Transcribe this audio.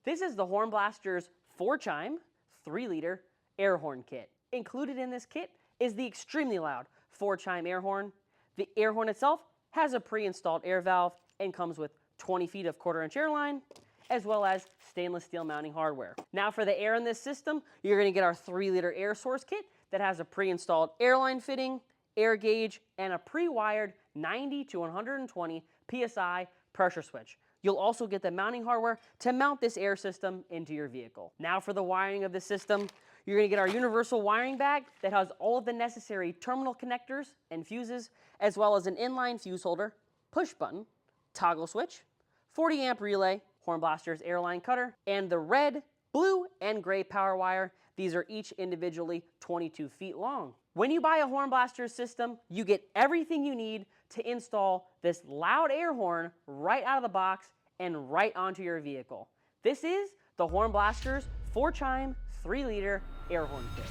This is the HornBlasters 4-chime, 3-liter air horn kit. Included in this kit is the extremely loud 4-chime air horn. The air horn itself has a pre-installed air valve and comes with 20 feet of 1/4-inch air line, as well as stainless steel mounting hardware. Now for the air in this system, you're going to get our 3-liter air source kit that has a pre-installed airline fitting, air gauge, and a pre-wired 90 to 120 PSI pressure switch. You'll also get the mounting hardware to mount this air system into your vehicle. Now for the wiring of the system, you're going to get our universal wiring bag that has all of the necessary terminal connectors and fuses, as well as an inline fuse holder, push button, toggle switch, 40 amp relay, HornBlasters airline cutter, and the red, blue, and gray power wire. These are each individually 22 feet long. When you buy a HornBlasters system, you get everything you need to install this loud air horn right out of the box and right onto your vehicle. This is the HornBlasters 4-chime 3-liter air horn kit.